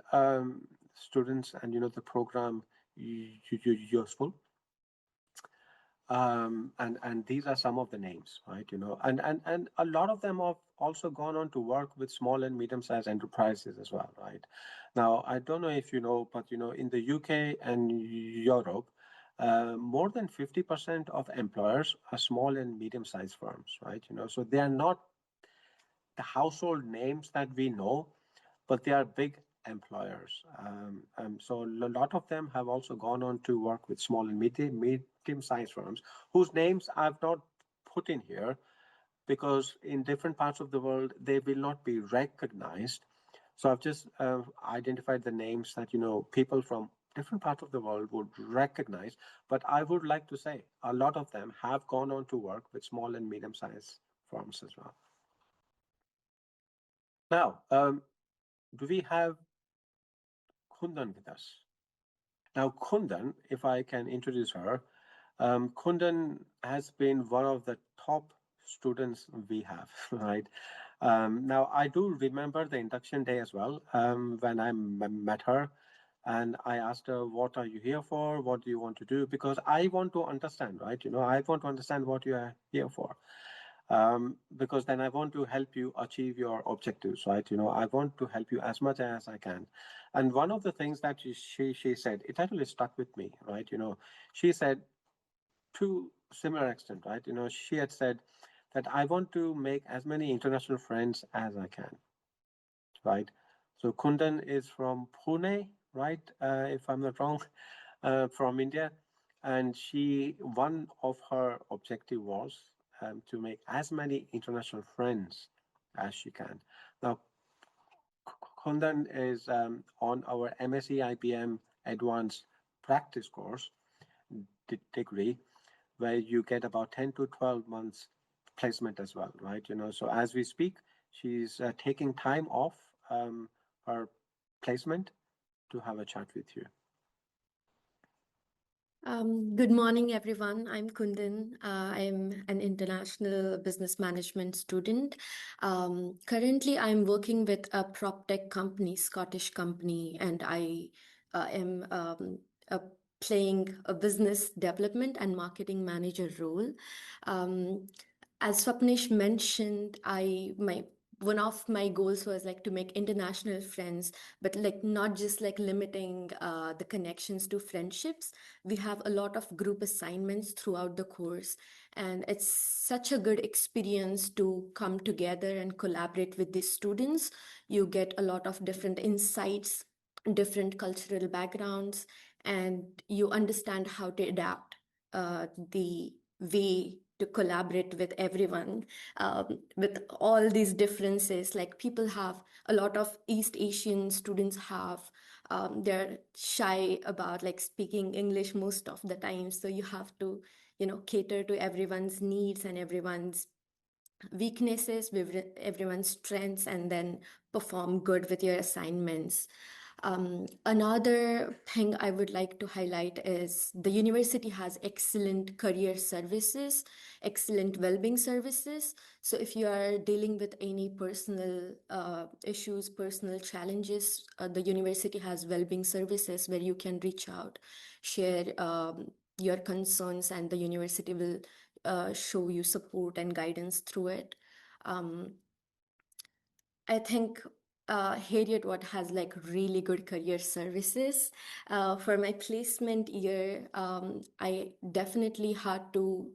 students and the program useful. And these are some of the names, right? And a lot of them have also gone on to work with small and medium-sized enterprises as well, right? Now, I don't know if you know, but in the UK and Europe, more than 50% of employers are small and medium-sized firms, right? So they are not the household names that we know, but they are big employers. So a lot of them have also gone on to work with small and medium-sized firms whose names I've not put in here because in different parts of the world they will not be recognized. So I've just identified the names that people from different parts of the world would recognize. But I would like to say a lot of them have gone on to work with small and medium-sized firms as well. Now, do we have Kundan with us? Now, Kundan, if I can introduce her, Kundan has been one of the top students we have, right? Now, I do remember the induction day as well, when I met her. And I asked her, what are you here for? What do you want to do? Because I want to understand, right? I want to understand what you are here for. Because then I want to help you achieve your objectives, right? I want to help you as much as I can. And one of the things that she said, it actually stuck with me, right? She said to similar extent, right? She had said that I want to make as many international friends as I can, right? So Kundan is from Pune, right? If I'm not wrong, from India. And one of her objective was to make as many international friends as she can. Now, Kundan is on our MSc IPM Advanced Practice course degree, where you get about 10 to 12 months placement as well, right? So as we speak, she's taking time off her placement to have a chat with you. Good morning, everyone. I'm Kundan. I'm an international business management student. Currently, I'm working with a prop tech company, Scottish company, and I am playing a business development and marketing manager role. As Swapnish mentioned, one of my goals was like to make international friends, but like not just like limiting the connections to friendships. We have a lot of group assignments throughout the course, and it's such a good experience to come together and collaborate with these students. You get a lot of different insights, different cultural backgrounds, and you understand how to adapt the way to collaborate with everyone, with all these differences. Like people have a lot of East Asian students have, they're shy about like speaking English most of the time. So you have to, cater to everyone's needs and everyone's weaknesses, with everyone's strengths, and then perform good with your assignments. Another thing I would like to highlight is the university has excellent career services, excellent well-being services. So if you are dealing with any personal issues, personal challenges, the university has well-being services where you can reach out, share your concerns, and the university will show you support and guidance through it. I think Heriot-Watt has like really good career services. For my placement year, I definitely had to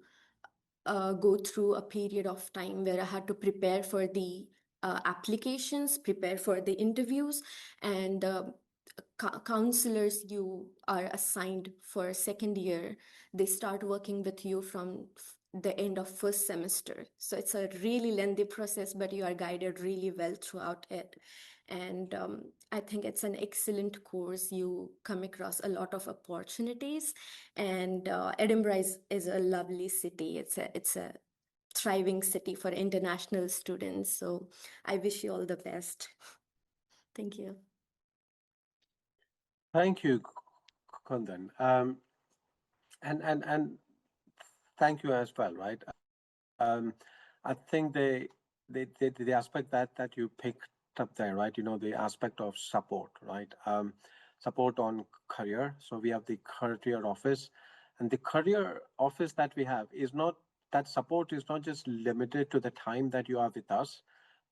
go through a period of time where I had to prepare for the applications, prepare for the interviews, and counselors you are assigned for second year, they start working with you from the end of first semester. So it's a really lengthy process, but you are guided really well throughout it. And I think it's an excellent course. You come across a lot of opportunities, and Edinburgh is a lovely city. It's a thriving city for international students. So I wish you all the best. Thank you. Thank you, Kundan. And thank you as well, right? I think the aspect that you picked up there, right? The aspect of support, right? Support on career. So we have the career office, and the career office that we have is not that support is not just limited to the time that you are with us,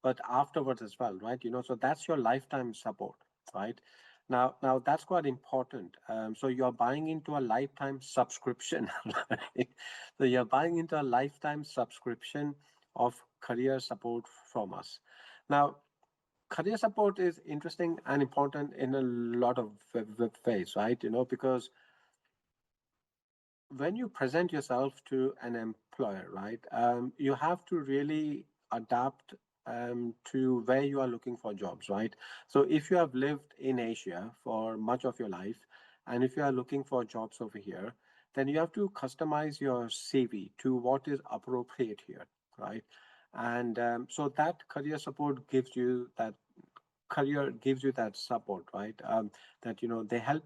but afterwards as well, right? So that's your lifetime support, right? Now that's quite important. So you're buying into a lifetime subscription, right? So you're buying into a lifetime subscription of career support from us. Now, career support is interesting and important in a lot of ways, right? Because when you present yourself to an employer, right, you have to really adapt to where you are looking for jobs, right? So if you have lived in Asia for much of your life, and if you are looking for jobs over here, then you have to customize your CV to what is appropriate here, right? And so that career gives you that support, right? That they help,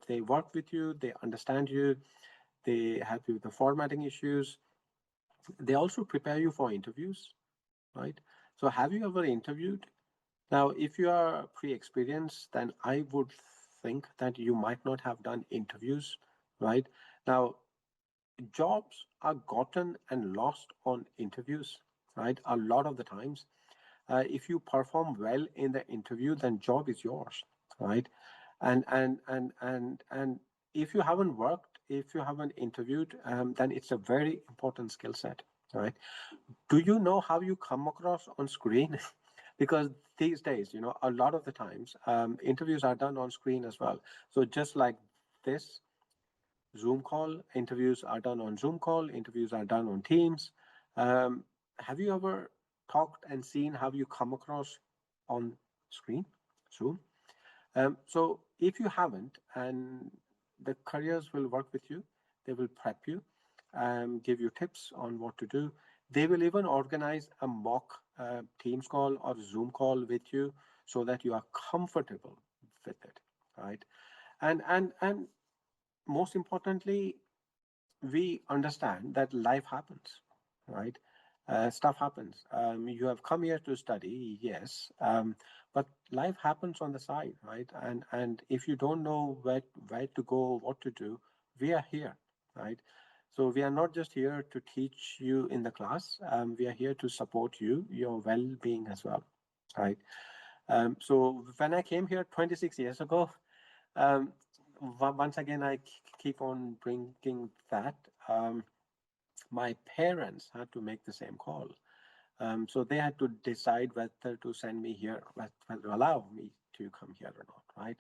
they work with you, they understand you, they help you with the formatting issues. They also prepare you for interviews, right? So have you ever interviewed? Now, if you are pre-experienced, then I would think that you might not have done interviews, right? Now, jobs are gotten and lost on interviews, right? A lot of the times. If you perform well in the interview, then job is yours, right? And if you haven't worked, if you haven't interviewed, then it's a very important skill set, right? Do you know how you come across on screen? Because these days, a lot of the times, interviews are done on screen as well. So just like this Zoom call, interviews are done on Zoom call, interviews are done on Teams. Um, have you ever talked and seen how you come across on screen, Zoom? So if you haven't, and the careers will work with you, they will prep you, give you tips on what to do. They will even organize a mock Teams call or Zoom call with you so that you are comfortable with it, right? And most importantly, we understand that life happens, right? Stuff happens. You have come here to study, yes, but life happens on the side, right? And if you don't know where to go, what to do, we are here, right? So we are not just here to teach you in the class. We are here to support you, your well-being as well, right? So when I came here 26 years ago, um, once again, I keep on bringing that. My parents had to make the same call. So they had to decide whether to send me here, whether to allow me to come here or not, right?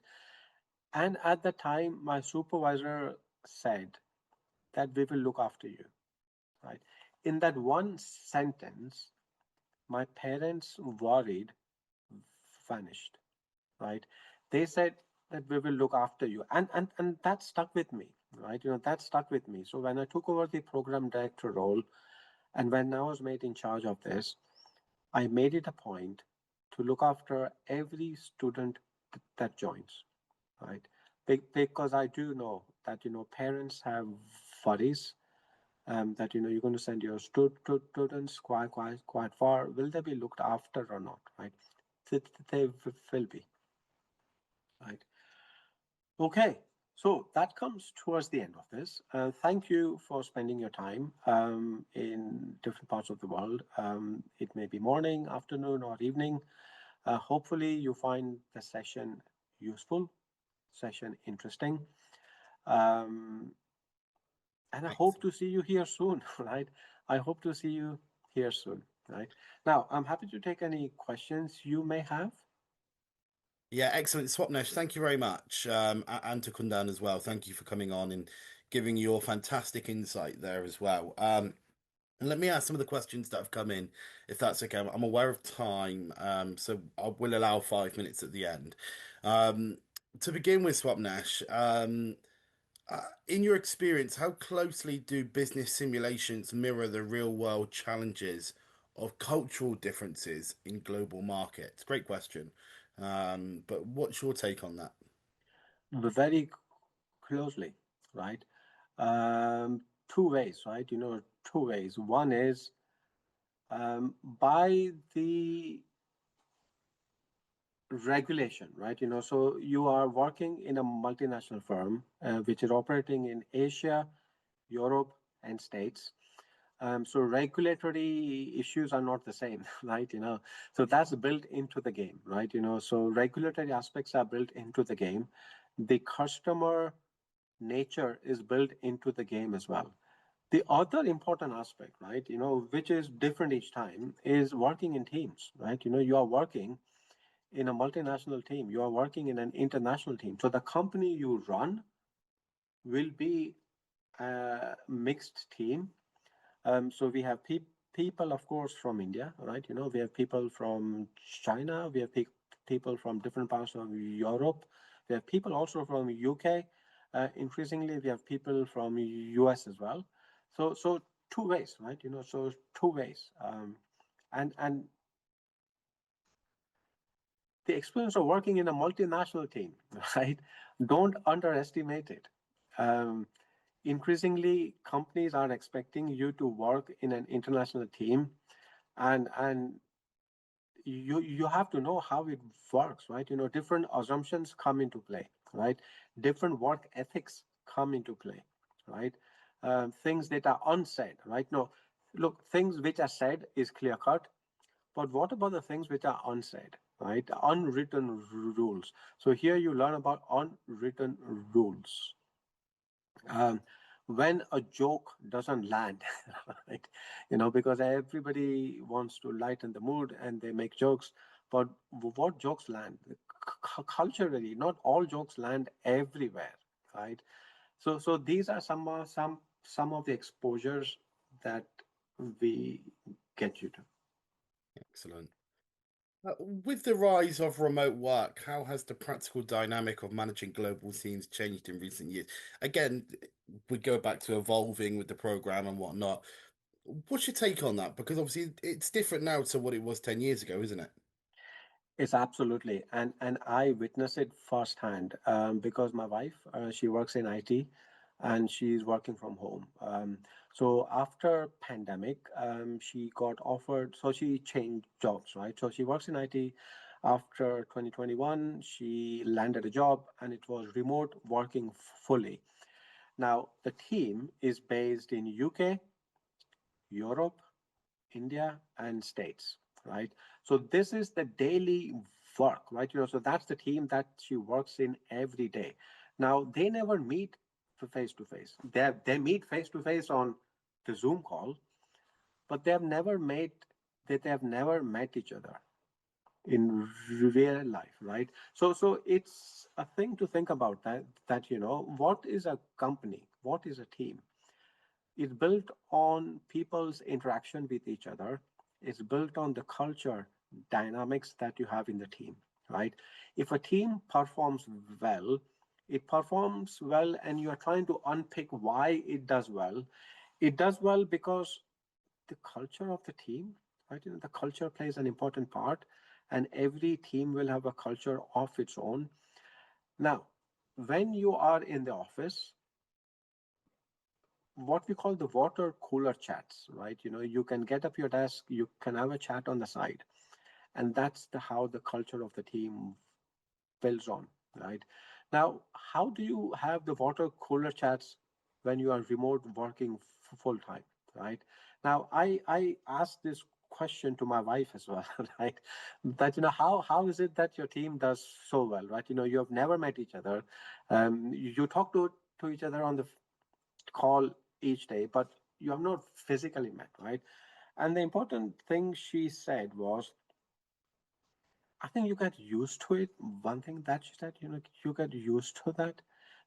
And at the time, my supervisor said that we will look after you, right? In that one sentence, my parents worried vanished, right? They said that we will look after you, and that stuck with me, right? That stuck with me. So when I took over the program director role, and when I was made in charge of this, I made it a point to look after every student that joins, right? Because I do know that parents have worries, that you're going to send your students quite far. Will they be looked after or not, right? They will be, right? Okay, so that comes towards the end of this. Thank you for spending your time in different parts of the world. It may be morning, afternoon, or evening. Hopefully, you find the session useful, session interesting. And I hope to see you here soon, right? I hope to see you here soon, right? Now, I'm happy to take any questions you may have. Yeah, excellent. Swapnesh, thank you very much. And to Kundan as well. Thank you for coming on and giving your fantastic insight there as well. And let me ask some of the questions that have come in, if that's okay. I'm aware of time, so I will allow 5 minutes at the end. Um, to begin with, Swapnesh, in your experience, how closely do business simulations mirror the real-world challenges of cultural differences in global markets? Great question. But what's your take on that? Very closely, right? Two ways, right? Two ways. One is by the regulation, right? So you are working in a multinational firm which is operating in Asia, Europe, and States. So regulatory issues are not the same, right? So that's built into the game, right? So regulatory aspects are built into the game. The customer nature is built into the game as well. The other important aspect, right, which is different each time, is working in teams, right? You are working in a multinational team, you are working in an international team. So the company you run will be a mixed team. So we have people, of course, from India, right? We have people from China, we have people from different parts of Europe, we have people also from UK. Increasingly, we have people from US as well. So two ways, right? So two ways. And the experience of working in a multinational team, right? Don't underestimate it. Um, Increasingly, companies are expecting you to work in an international team, and you have to know how it works, right? Different assumptions come into play, right? Different work ethics come into play, right? Things that are unsaid, right? No, look, things which are said is clear cut, but what about the things which are unsaid, right? Unwritten rules. So here you learn about unwritten rules. Um, when a joke doesn't land, right? Because everybody wants to lighten the mood and they make jokes, but what jokes land? Culturally, not all jokes land everywhere, right? So these are some of the exposures that we get you to. Excellent. With the rise of remote work, how has the practical dynamic of managing global teams changed in recent years? Again, we go back to evolving with the program and whatnot. What's your take on that? Because obviously it's different now to what it was 10 years ago, isn't it? It's absolutely, and I witness it firsthand because my wife, she works in IT, and she's working from home. So after pandemic, she got offered, so she changed jobs, right? So she works in IT. After 2021, she landed a job, and it was remote working fully. Now the team is based in UK, Europe, India, and States, right? So this is the daily work, right? So that's the team that she works in every day. Now they never meet face to face. They meet face to face on the Zoom call, but they have never met each other in real life, right? So it's a thing to think about that what is a company, what is a team? It's built on people's interaction with each other. It's built on the culture dynamics that you have in the team, right? If a team performs well, it performs well, and you are trying to unpick why it does well. It does well because the culture of the team, right? The culture plays an important part, and every team will have a culture of its own. Now, when you are in the office, what we call the water cooler chats, right? You can get up your desk, you can have a chat on the side, and that's how the culture of the team builds on, right? Now, how do you have the water cooler chats when you are remote working full time, right? Now, I asked this question to my wife as well, right? That how is it that your team does so well, right? You have never met each other, you talk to each other on the call each day, but you have not physically met, right? And the important thing she said was, I think you get used to it. One thing that she said, you get used to that.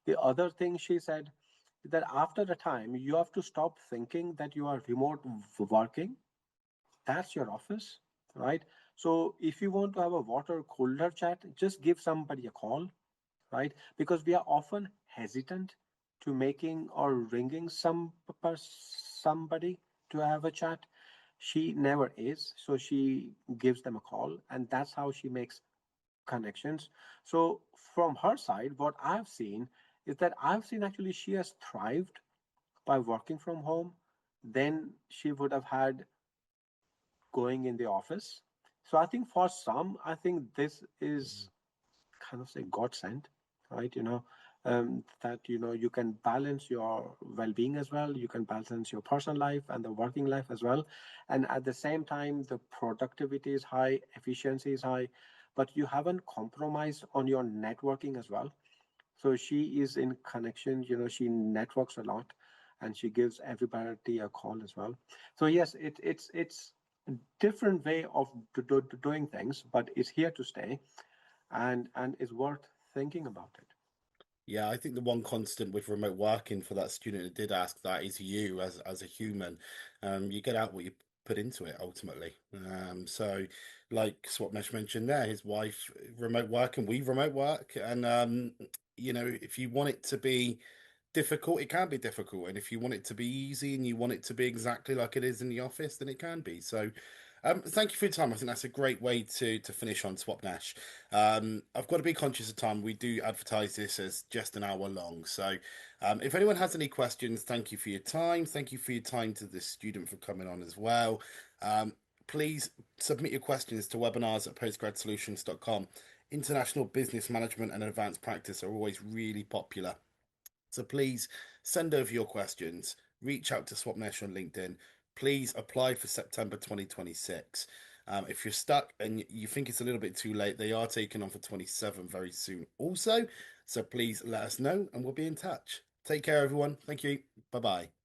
The other thing she said that after a time, you have to stop thinking that you are remote working. That's your office, right? So if you want to have a water cooler chat, just give somebody a call, right? Because we are often hesitant to making or ringing somebody to have a chat. She never is, so she gives them a call, and that's how she makes connections. So from her side, what I've seen is that I've seen actually she has thrived by working from home. Then she would have had going in the office. So I think for some, I think this is kind of say God sent, right? That you can balance your well-being as well. You can balance your personal life and the working life as well, and at the same time, the productivity is high, efficiency is high, but you haven't compromised on your networking as well. So she is in connection. She networks a lot, and she gives everybody a call as well. So yes, it's a different way of doing things, but it's here to stay, and is worth thinking about it. Yeah, I think the one constant with remote working for that student that did ask that is you as a human. You get out what you put into it ultimately. So like Swapnesh mentioned there, his wife remote work and we remote work. And if you want it to be difficult, it can be difficult. And if you want it to be easy and you want it to be exactly like it is in the office, then it can be. So thank you for your time. I think that's a great way to finish on Swapnash. I've got to be conscious of time. We do advertise this as just an hour long. So if anyone has any questions, thank you for your time. Thank you for your time to the student for coming on as well. Please submit your questions to webinars@postgradsolutions.com. International business management and advanced practice are always really popular. So please send over your questions, reach out to Swapnesh on LinkedIn. Please apply for September 2026. If you're stuck and you think it's a little bit too late, they are taking on for 27 very soon also. So please let us know and we'll be in touch. Take care, everyone. Thank you. Bye bye.